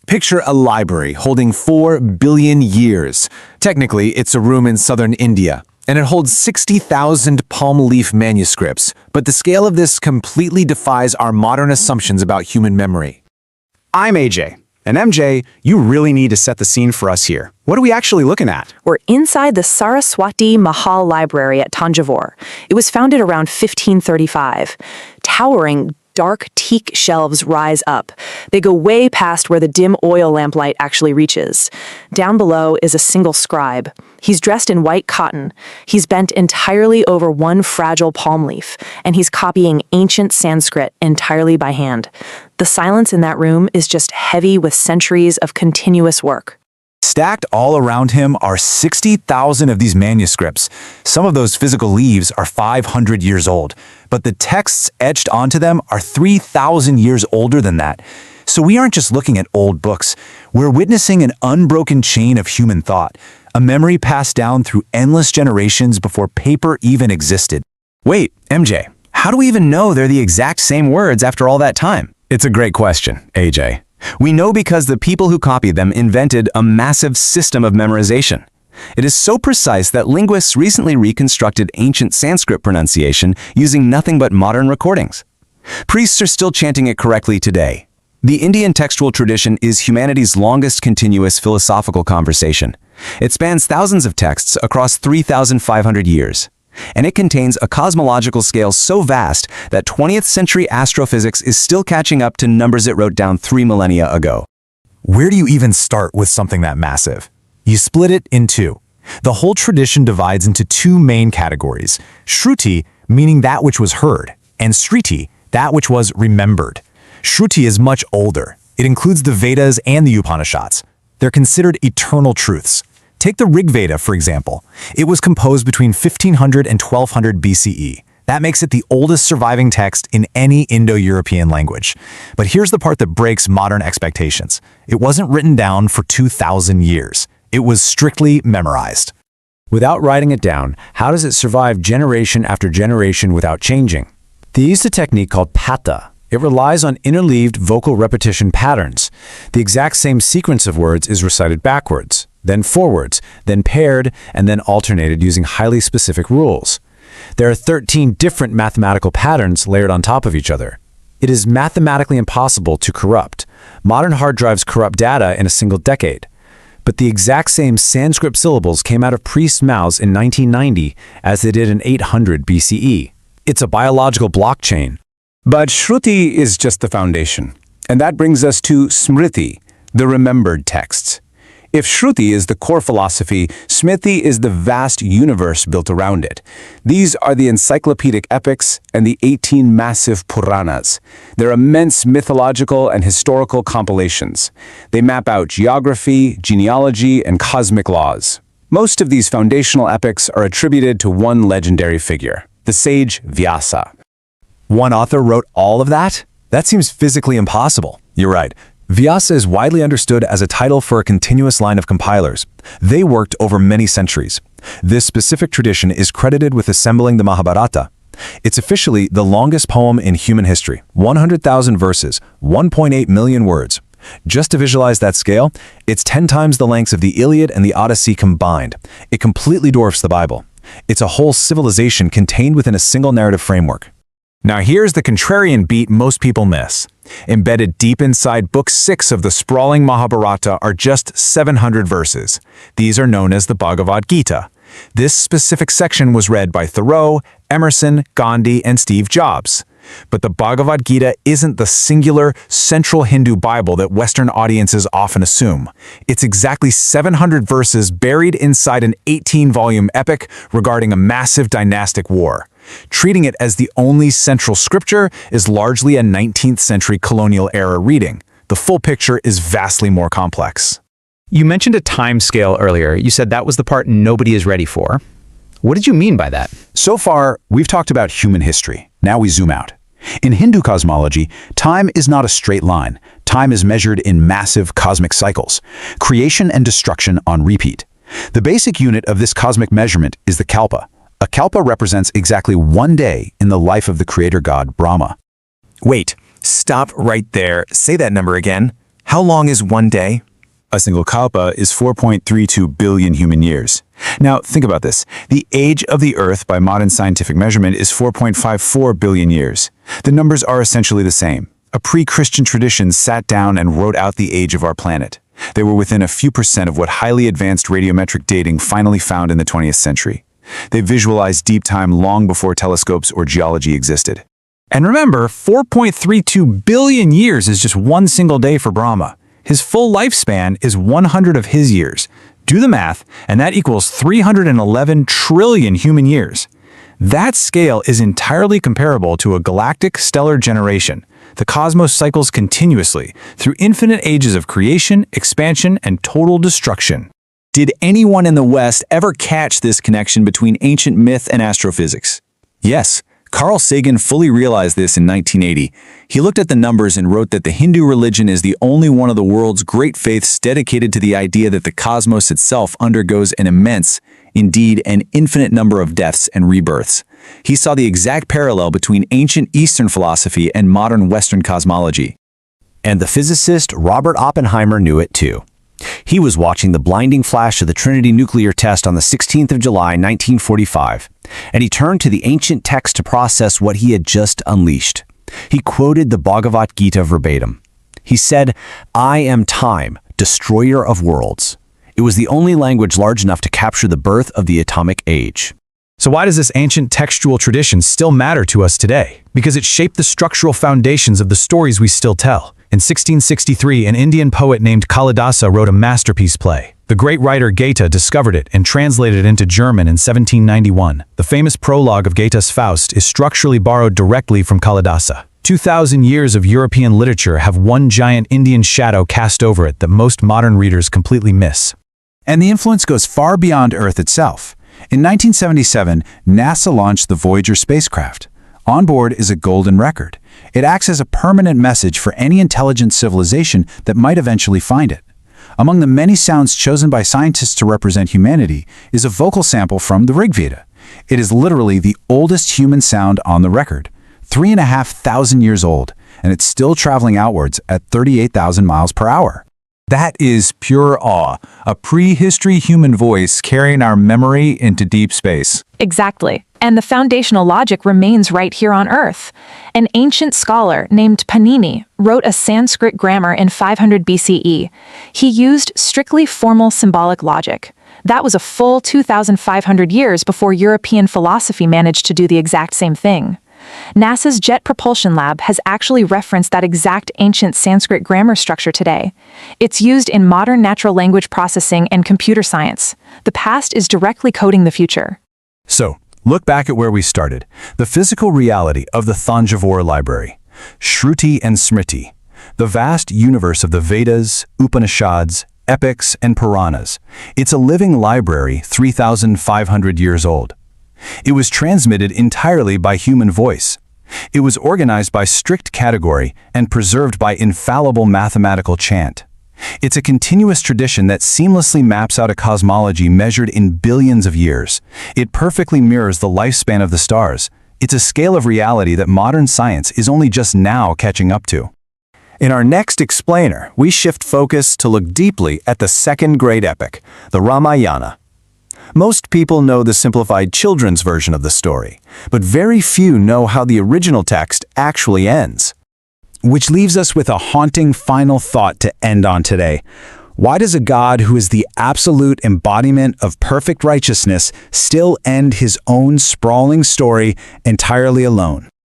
Picture a library holding 4 billion years. Technically, it's a room in southern India, and it holds 60,000 palm leaf manuscripts, but the scale of this completely defies our modern assumptions about human memory. I'm AJ. And MJ, you really need to set the scene for us here. What are we actually looking at? We're inside the Saraswati Mahal Library at Tanjavur. It was founded around 1535. Towering, dark teak shelves rise up. They go way past where the dim oil lamplight actually reaches. Down below is a single scribe. He's dressed in white cotton. He's bent entirely over one fragile palm leaf, and he's copying ancient Sanskrit entirely by hand. The silence in that room is just heavy with centuries of continuous work. Stacked all around him are 60,000 of these manuscripts. Some of those physical leaves are 500 years old, but the texts etched onto them are 3,000 years older than that. So we aren't just looking at old books. We're witnessing an unbroken chain of human thought, a memory passed down through endless generations before paper even existed. Wait, MJ, how do we even know they're the exact same words after all that time? It's a great question, AJ. We know because the people who copied them invented a massive system of memorization. It is so precise that linguists recently reconstructed ancient Sanskrit pronunciation using nothing but modern recordings. Priests are still chanting it correctly today. The Indian textual tradition is humanity's longest continuous philosophical conversation. It spans thousands of texts across 3,500 years. And it contains a cosmological scale so vast that 20th century astrophysics is still catching up to numbers it wrote down 3 millennia ago. Where do you even start with something that massive? You split it in two. The whole tradition divides into two main categories: Shruti, meaning that which was heard, and Smriti, that which was remembered. Shruti is much older. It includes the Vedas and the Upanishads. They're considered eternal truths. Take the Rigveda, for example. It was composed between 1500 and 1200 BCE. That makes it the oldest surviving text in any Indo-European language. But here's the part that breaks modern expectations. It wasn't written down for 2,000 years. It was strictly memorized. Without writing it down, how does it survive generation after generation without changing? They used a technique called patha. It relies on interleaved vocal repetition patterns. The exact same sequence of words is recited backwards, then forwards, then paired, and then alternated using highly specific rules. There are 13 different mathematical patterns layered on top of each other. It is mathematically impossible to corrupt. Modern hard drives corrupt data in a single decade. But the exact same Sanskrit syllables came out of priests' mouths in 1990 as they did in 800 BCE. It's a biological blockchain. But Shruti is just the foundation. And that brings us to Smriti, the remembered texts. If Shruti is the core philosophy, Smriti is the vast universe built around it. These are the encyclopedic epics and the 18 massive Puranas. They're immense mythological and historical compilations. They map out geography, genealogy, and cosmic laws. Most of these foundational epics are attributed to one legendary figure, the sage Vyasa. One author wrote all of that? That seems physically impossible. You're right. Vyasa is widely understood as a title for a continuous line of compilers. They worked over many centuries. This specific tradition is credited with assembling the Mahabharata. It's officially the longest poem in human history, 100,000 verses, 1.8 million words. Just to visualize that scale, it's 10 times the lengths of the Iliad and the Odyssey combined. It completely dwarfs the Bible. It's a whole civilization contained within a single narrative framework. Now here's the contrarian beat most people miss. Embedded deep inside Book 6 of the sprawling Mahabharata are just 700 verses. These are known as the Bhagavad Gita. This specific section was read by Thoreau, Emerson, Gandhi, and Steve Jobs. But the Bhagavad Gita isn't the singular, central Hindu Bible that Western audiences often assume. It's exactly 700 verses buried inside an 18-volume epic regarding a massive dynastic war. Treating it as the only central scripture is largely a 19th century colonial-era reading. The full picture is vastly more complex. You mentioned a time scale earlier. You said that was the part nobody is ready for. What did you mean by that? So far, we've talked about human history. Now we zoom out. In Hindu cosmology, time is not a straight line. Time is measured in massive cosmic cycles, creation and destruction on repeat. The basic unit of this cosmic measurement is the kalpa. A kalpa represents exactly one day in the life of the creator god Brahma. Wait, stop right there. Say that number again. How long is one day? A single kalpa is 4.32 billion human years. Now, think about this. The age of the Earth by modern scientific measurement is 4.54 billion years. The numbers are essentially the same. A pre-Christian tradition sat down and wrote out the age of our planet. They were within a few percent of what highly advanced radiometric dating finally found in the 20th century. They visualized deep time long before telescopes or geology existed. And remember, 4.32 billion years is just one single day for Brahma. His full lifespan is 100 of his years. Do the math, and that equals 311 trillion human years. That scale is entirely comparable to a galactic stellar generation. The cosmos cycles continuously through infinite ages of creation, expansion, and total destruction. Did anyone in the West ever catch this connection between ancient myth and astrophysics? Yes. Carl Sagan fully realized this in 1980. He looked at the numbers and wrote that the Hindu religion is the only one of the world's great faiths dedicated to the idea that the cosmos itself undergoes an immense, indeed an infinite number of deaths and rebirths. He saw the exact parallel between ancient Eastern philosophy and modern Western cosmology. And the physicist Robert Oppenheimer knew it too. He was watching the blinding flash of the Trinity nuclear test on the 16th of July, 1945, and he turned to the ancient text to process what he had just unleashed. He quoted the Bhagavad Gita verbatim. He said, "I am time, destroyer of worlds." It was the only language large enough to capture the birth of the atomic age. So why does this ancient textual tradition still matter to us today? Because it shaped the structural foundations of the stories we still tell. In 1663, an Indian poet named Kalidasa wrote a masterpiece play. The great writer Gita discovered it and translated it into German in 1791. The famous prologue of Goethe's Faust is structurally borrowed directly from Kalidasa. 2,000 years of European literature have one giant Indian shadow cast over it that most modern readers completely miss. And the influence goes far beyond Earth itself. In 1977, NASA launched the Voyager spacecraft. On board is a golden record. It acts as a permanent message for any intelligent civilization that might eventually find it. Among the many sounds chosen by scientists to represent humanity is a vocal sample from the Rigveda. It is literally the oldest human sound on the record, 3,500 years old, and it's still traveling outwards at 38,000 miles per hour. That is pure awe, a prehistory human voice carrying our memory into deep space. Exactly. And the foundational logic remains right here on Earth. An ancient scholar named Panini wrote a Sanskrit grammar in 500 BCE. He used strictly formal symbolic logic. That was a full 2,500 years before European philosophy managed to do the exact same thing. NASA's Jet Propulsion Lab has actually referenced that exact ancient Sanskrit grammar structure today. It's used in modern natural language processing and computer science. The past is directly coding the future. So, look back at where we started, the physical reality of the Thanjavur library, Shruti and Smriti, the vast universe of the Vedas, Upanishads, epics, and Puranas. It's a living library 3,500 years old. It was transmitted entirely by human voice. It was organized by strict category and preserved by infallible mathematical chant. It's a continuous tradition that seamlessly maps out a cosmology measured in billions of years. It perfectly mirrors the lifespan of the stars. It's a scale of reality that modern science is only just now catching up to. In our next explainer, we shift focus to look deeply at the second great epic, the Ramayana. Most people know the simplified children's version of the story, but very few know how the original text actually ends. Which leaves us with a haunting final thought to end on today. Why does a God who is the absolute embodiment of perfect righteousness still end his own sprawling story entirely alone?